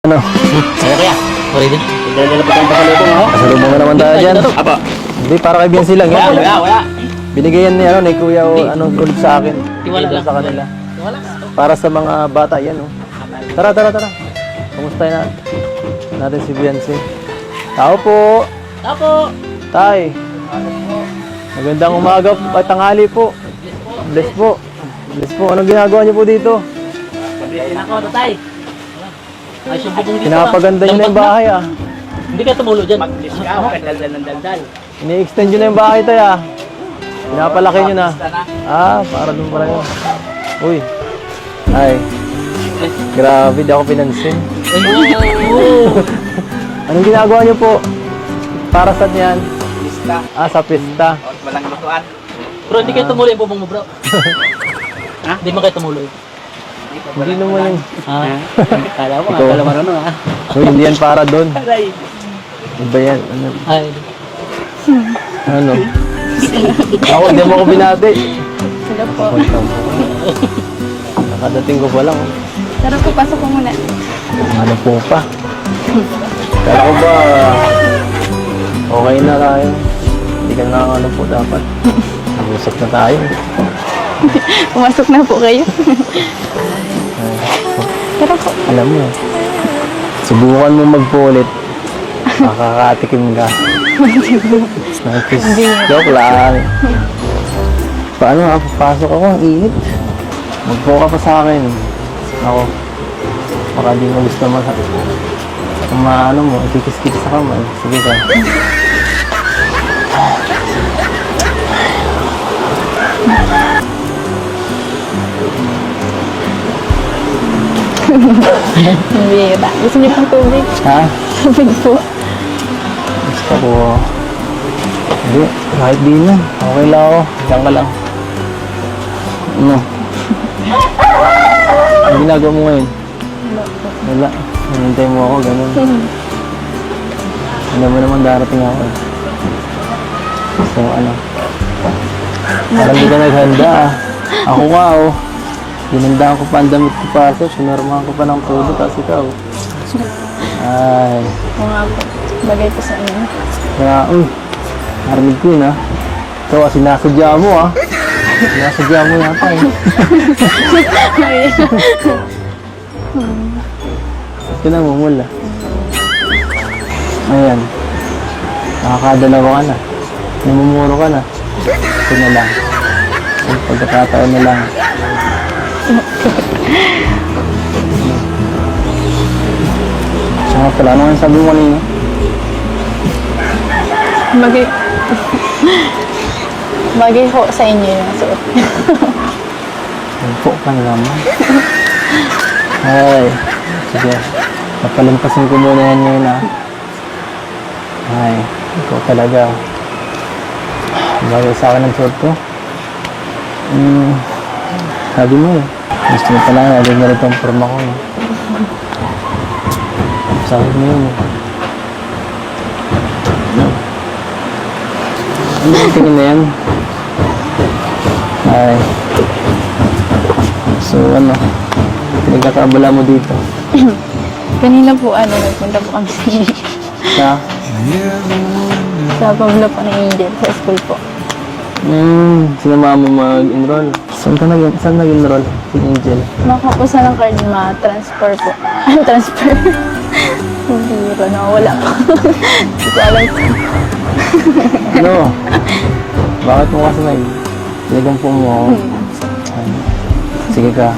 Ano? Kaya kaya? Ready? Naglalapit ang pasalubong ako. Pasalubong na naman tayo dyan. Apa? Hindi, para kay Biancy lang yan. Wala. Binigyan ni, ni Kuya o ulit sa akin. Tiwala Doon lang. sa kanila. Wala. Para sa mga bata, yan oh. Tara. Kumusta na natin si Biancy? Tao po. Tapo! Tay. Magandang umaga at tanghali po. Bless po. Bless po. Anong ginagawa niyo po dito? Pabiyasin ako, tatay. Ay, sumbong dito. Pinapaganda niyo na yung bahay ah. Hindi ka tumulo dyan. Mag-list ka, huwag kang daldal ng daldal. Ini-extend nyo na yung bahay tay ah. Pinapalaki nyo na. Ah, para doon pala yun. Uy. Ay. Grabe, di ako pinansin. Anong ginagawa nyo po? Para saan yan? Lista. Ah, sa pista. O, walang lutuan. Bro, hindi kayo tumulo yung bubong mo, bro. Ha? Hindi mo kayo tumulo yun. Hindi naman yun. Ha? Kala mo, Ikaw. kala mo ano ha? Uy, hindi yan para doon. Aray. Iba yan. Ano? Ay. Ano? Ako, hindi mo ako binati. Hello po. Nakadating ko pa lang. oh. Tara po, pasok ko muna. Ano po pa? Kala ko ba okay na tayo? Hindi ka na ano po dapat. Nag-usap na tayo. Pumasok na po kayo. Tara po. Alam mo, subukan mo magpulit. Makakatikim ka. Joke lang. Paano nga, papasok ako, ang init. Magpo ka pa sa akin. Ako, baka di mo gusto maano mo, ikikis-kis sa kamay. Sige ka. Bira. Gusto niyo pang tubig? Ha? Tubig po. Gusto ko. Hindi, kahit di na. Okay lang ako. Diyan ka lang. Ano? Ang ginagawa mo ngayon? Wala. Hinintay mo ako, ganun. Alam mo naman darating ako. So, ano? Parang di ka naghanda ah. Ako nga oh. Hinandaan ko pa ang damit ko pasok. Sinarmahan ko pa ng todo. Tapos ikaw. Ay. Oo nga po. Bagay po sa inyo. Kaya, uy. Narinig ko yun ah. Ikaw ah, sinasadya mo ah. Sinasadya mo yata eh. Pinamumula. Ayan. Nakakadalawa ka na. Namumuro ka na. Ito na lang. Ang pagkakataon na lang. Saka pala, ano ang sabi mo kanina? Bagay. Bagay ho sa inyo yung suot. Tempo ka naman. Ay, sige. Napalampasin ko muna yan ngayon ah. Ay, ikaw talaga. Bagay sa akin ang suot ko. Sabi mo eh. Gusto mo pala nga, agad na rin itong forma ko. No? Sabi mo yun eh. Ano yung tingin na yan? Ay. So ano, pinagkakabala mo dito. Kanina po, nagpunta po kami Sa? sa Pablo po ng Angel sa school po. Sinama mo mag-enroll. Saan nag-enroll? Si Angel. Makapos na ng card, ma-transfer po. Transfer? Hindi ko nawala po. Hindi ko alam po. Ano? Bakit mo kasi nag-lagampo mo ako? Ay, sige ka.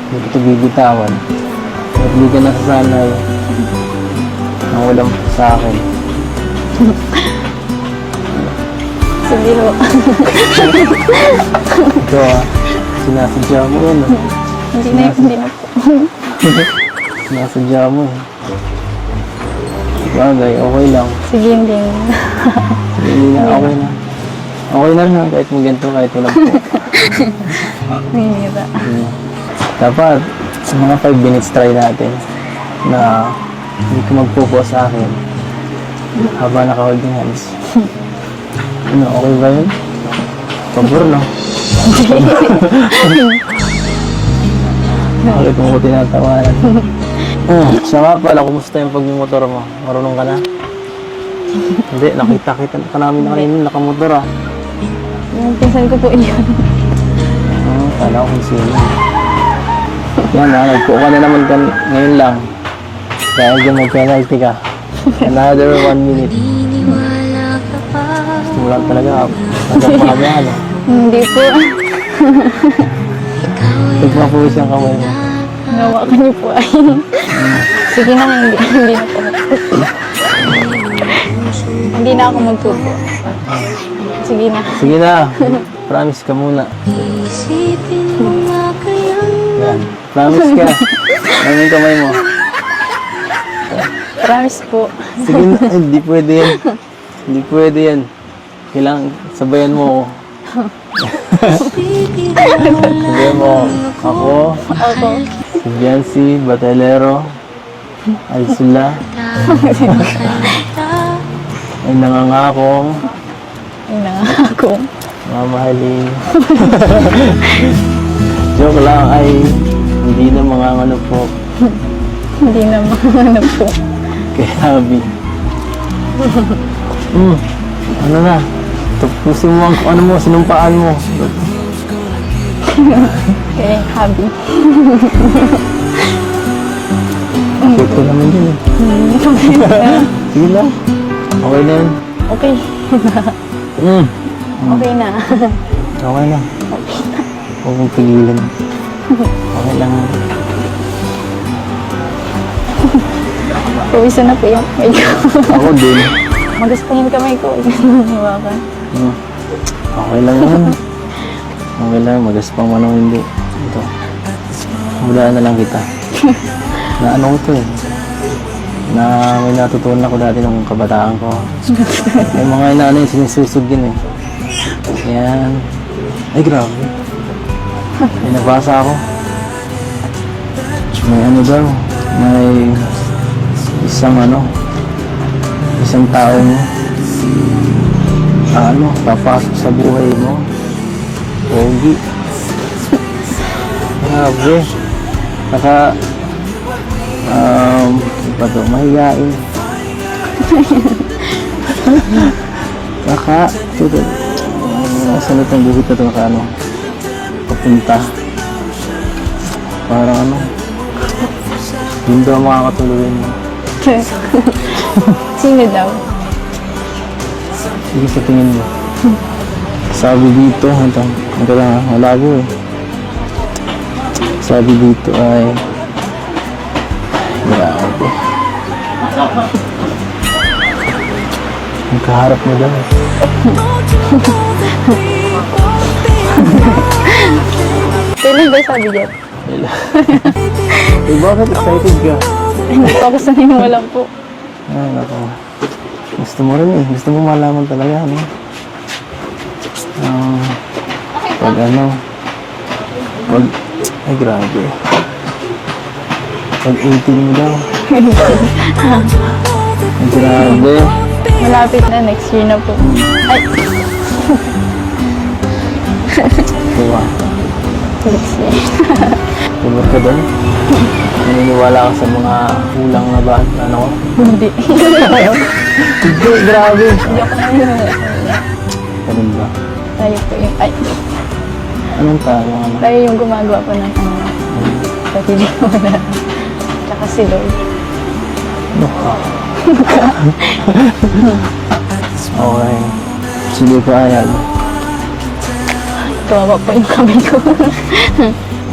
Hindi ko ito bibitawan. At hindi ka nasasanay. Ang walang sa akin. Sige ho. Ito ah, sinasadya mo yun ah. Hindi na po. Sinasadya mo eh. Bagay, okay lang. Sige, hindi na. Hindi na, okay na. Okay na lang kahit mo ganito, kahit walang po. Nahihira. Dapat, sa mga 5 minutes try natin na hindi ko magpupo sa akin habang naka-holding hands. Ano, okay ba yun? Pabor, no? Bakit mo ko tinatawanan? Siya nga pala, kumusta yung pagmumotor mo? Marunong ka na? Hindi, nakita-kita ka namin na kanina, nakamotor ah. Yung pinsan ko po iyon. Kala ko kung sino. Yan ah, nagpo ka na naman ngayon lang. Dahil dyan mag-penalty ka. Another 1 minute. Gusto mo lang talaga, hanggang mamaya ano. Hindi po. Nagpapuwis yung kamay mo. Nawakan niyo po ay. Sige na, hindi na po. Hindi na ako magtupo. Sige na. Sige na, promise ka muna. Yan, promise ka. Ano yung kamay mo? Promise po. Sige na, hindi pwede yan. Hindi pwede yan. Kailangan sabayan mo ako. Sabayan mo ako. Ako. Si Biancy Batelero Alsula ay nangangakong Ay na ako. mamahalin. Joke lang ay hindi na mangangano po Hindi na ano po. kay Abby. Ano na? Tapusin mo ang ano mo, sinumpaan mo. Kaya habi. Cute ko naman din eh. Sige lang. Okay na yun. Okay. Okay na. Okay na. Huwag mong pigilan. Okay lang. Pawisa na po yung kamay ko. Ako din. Magaspahin kamay ko. Hawakan. Okay lang yun. Okay lang. Magaspang man o hindi. Ito. Mulaan na lang kita. Na ano ko to eh. Na may natutunan ako dati nung kabataan ko. May mga inaano yung sinisusog din eh. Yan. Ay grabe. May nabasa ako. May ano daw. May isang taong papasok sa buhay mo. Pogi. Grabe. Saka mahihain. Saka saan itong buhit na ito papunta. Parang yun daw makakatuluyan mo. Sino daw? Sige sa tingin mo. Sabi dito, malabo eh. Sabi dito ay grabe. Ang kaharap mo daw. Kailan ba sabi dyan? Eh bakit excited ka? Hindi po ako saniniwala po. Ay nako. Gusto mo rin eh. Gusto mo malaman talaga ano. Ay grabe. Pag 18 mo daw. Ay grabe. Malapit na, next year na po. Ay, Diba? next year. Tumot ka doon? Naniniwala ka sa mga kulang na ba? Ano? Hindi. Hindi, grabe. Hindi ako naniniwala. Ganun ba? Tayo po yung, ay, Anong tayo? tayo yung gumagawa po ng Kasi di ko na. Tsaka si Lord. Ano ka? Okay. Sige pa ayan. Kawawa po yung kamay ko.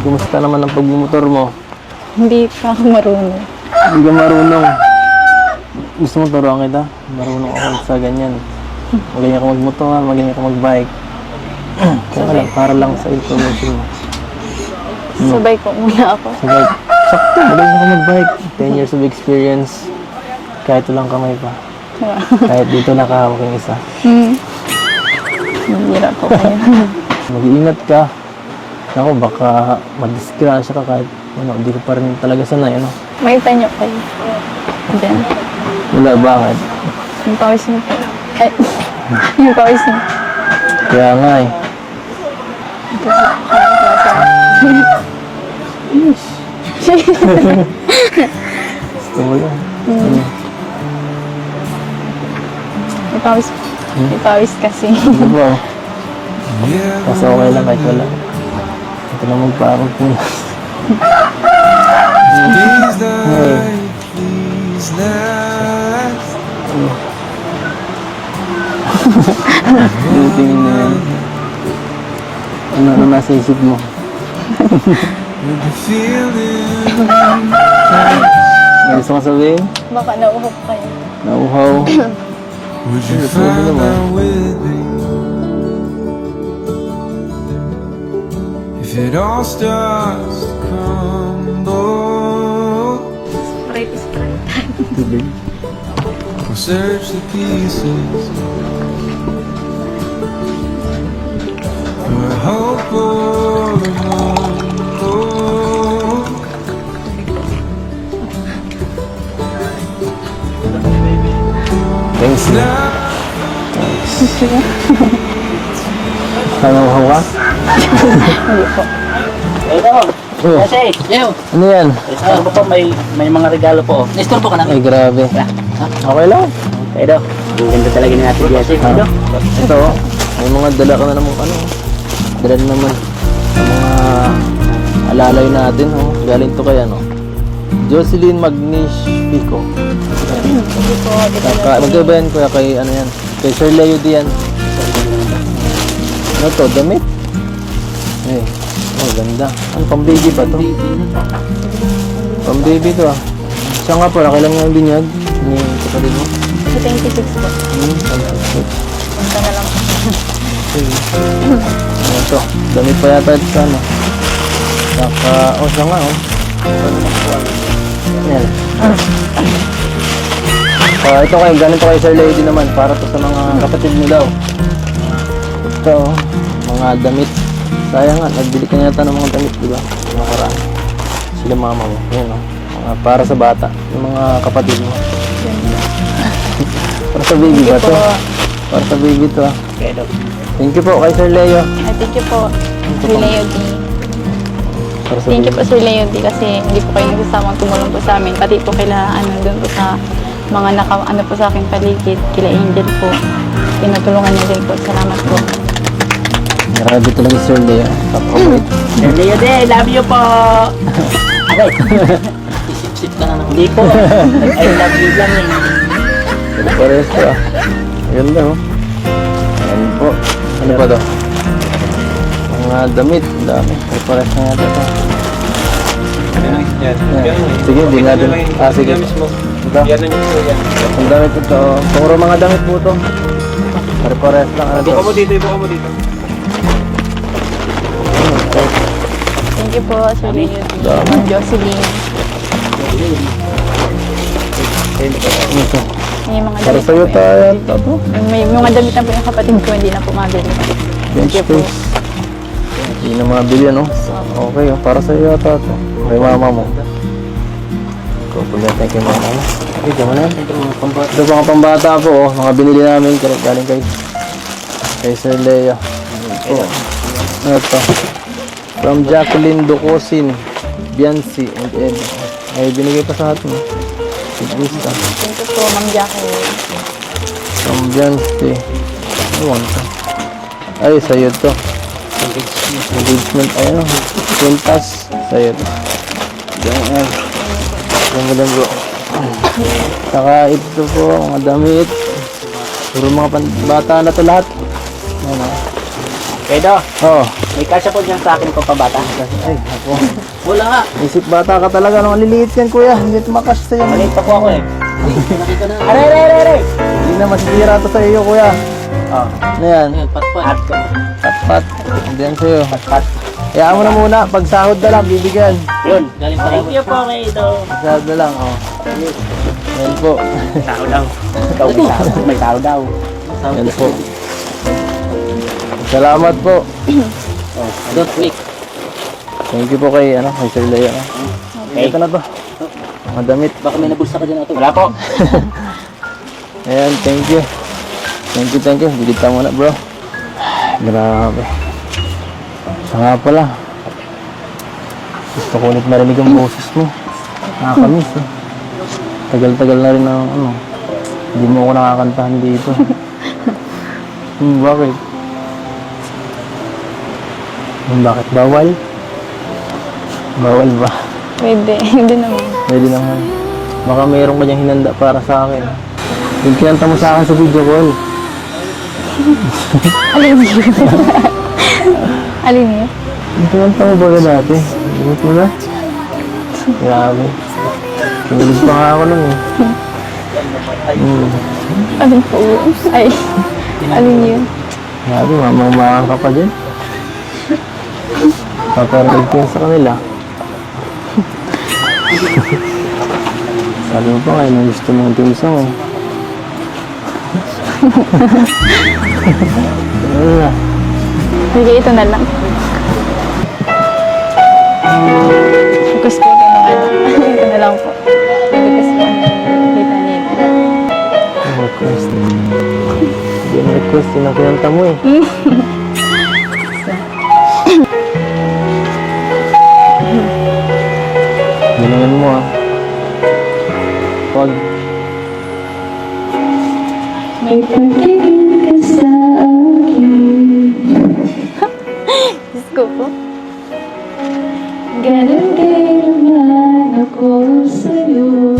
Kumusta naman ang pagmumotor mo? Hindi pa ako marunong. Hindi ka marunong. Gusto mo turuan kita? Marunong ako sa ganyan. Magaling ako magmotor, magaling ako magbike. Kaya lang, para lang sa information mo. Sabay ko muna ako. Sa bike. Sakto, magaling ako magbike. 10 years of experience. Kahit walang kamay pa. Kahit dito nakahawak yung isa. Mahirap po kayo. Mag-iingat ka. Ako, baka madisgrasya ka kahit hindi ko pa rin talaga sanay, May tanyo kayo. Diyan. Wala, bakit? Yung pawis niyo po. Ay, yung pawis niyo. Kaya nga eh. Gusto mo yan. May pawis kasi. Ano ba? Kasi okay lang kahit wala. Ito na magparang po. Tingin na yan. Ano nasa isip mo? May gusto kong sabihin? Baka nauhok kayo. Nauhaw. Would you Sabi naman. find with me if it all starts to crumble? Tubig. We'll search the pieces for a hope or a hope. Thanks. Now Nauhaw ka? Hindi po. Ito. Oh, Kasi, Yo! ano yan? ito po may mga regalo po. Nestor po ka na. Ay, grabe. Okay lang. Ito. Ang ganda talaga ni Ate Jesse. Ha? Ito, oh. May mga dala ka na naman ano. Dala na naman. Sa mga alalay natin, oh. Galing to kay ano. Jocelyn Magnifico. Hindi po. Magkaiba yan kuya kay ano yan. Kay Sir Leo diyan. Ano to? Damit? Eh. Oh, ganda. Ano, pang baby pa to? Pang baby to ah. Siya nga pala, kailan nga yung binyag? Ni kapatid mo? Sa 26 po. Punta na lang po. Ano to? Damit pa yata ito sa ano. Saka, oh siya nga oh. Yan. Ito kayo, ganito kay Sir Lady naman. Para to sa mga kapatid mo daw. Ito oh, mga damit. Sayang nga, nagbili ka yata ng mga damit, di ba? Mga karaan. Sila mama mo. Yan oh. Mga para sa bata. Yung mga kapatid mo. Para sa baby ba to? Para sa baby to ah. Ito. Thank you po kay Sir Leo. Ay, thank you po. Sir Leo D. Para sa Thank you baby. po Sir Leo D kasi hindi po kayo nagsasamang tumulong po sa amin. Pati po kila doon po sa mga ano po sa aking paligid. Kila Angel po. Tinutulungan niya din po. Salamat po. Grabe talaga si Sir Leo. Kapakabait. Leo de, love you po. Aray. Isip-sip ka na naman. Hindi po. I love you lang eh. Ito pares to ah. Maganda oh. Ayan po. Ano pa to? Mga damit. Ang dami. Ito pares na yata to. Ayan. Sige, di natin. Ah, sige. Ito. Ang damit ito. Puro mga damit po to. Pare-pares lang. Ano to? Ibuka mo dito. Thank you po Sir Leo D. Dami. Ma'am Jocelyn. Ano to? May mga Para damit sa'yo po tayo. Ito to. May mga damit na po yung kapatid ko. Hindi na po mabili. Bench space. Hindi na mabili ano. Okay oh. Para sa'yo yata to. Kay mama mo. Ikaw po yan. Thank you mama mo. Okay, gawin na yan. Ito mga pambata po oh. Mga binili namin. Galing kay Sir Leo. Ito. Ano to? From Jacqueline Ducosin, Biancy, and Ed. Ay, binigay pa sa atin. Sigurista. Thank you po Ma'am Jackie. From Biancy. Ano to? Ay, sa'yo to. Engagement. Ay, ano? Quintas. Sa'yo to. Diyan. Diyan bro. Saka ito po, mga damit. Puro mga bata na to lahat. Ano? Kaya Oh. may kasya po dyan sa akin kung pabata. Ay, ako. Wala nga. Isip bata ka talaga. Nung maliliit yan, kuya. Hindi tumakas sa'yo. Maliit pa po ako eh. Nakita na. Aray! Hindi na masisira to sa iyo, kuya. Oh, Ano yan? Ayan, pat-pat. at Pat-pat. Hindi yan sa'yo. pat. Hayaan mo na muna. Pag sahod na lang, bibigyan. Yun. Galing pa Thank you po kay ito. Pag sahod na lang, oh. Yan po. Tao daw. Ikaw may tao. May tao daw. Yan po. Salamat po. Don't click. Thank you po kay, kay Sir Leo. Okay. Ito na to. Mga damit. Baka may nabulsa ka dyan ito. Wala po. Ayan, thank you. Thank you. Bigita mo na, bro. Grabe. Siya nga pala. Gusto ko ulit marinig ang boses mo. Nakakamiss eh. Tagal-tagal na rin ang ano. Hindi mo ako nakakantahan dito. Bakit? Bakit? Bawal? Bawal ba? Pwede, hindi naman. Pwede naman. Baka mayroon ka diyang hinanda para sa akin. Yung kinanta mo sa akin sa video call. Alin yun? Alin yun? Yung kinanta mo ba ka dati? Limit mo na? Grabe. Kinilig pa nga ako nun eh. Alin po yun? Ay, alin yun? Grabe, mamamakan ka pa dyan. Paparinig ko yun sa kanila. Sabi mo pa ngayon na gusto mo yung team song eh. Ano na? Sige, ito na lang. Request ko ito na lang. Ito na lang po. Request ko kita niyo. Request. Hindi yung request, yun ang kinanta mo eh. Galingan mo ah. Pag May pagiging ka sa akin. Diyos ko po. Ganun din naman ako sa'yo.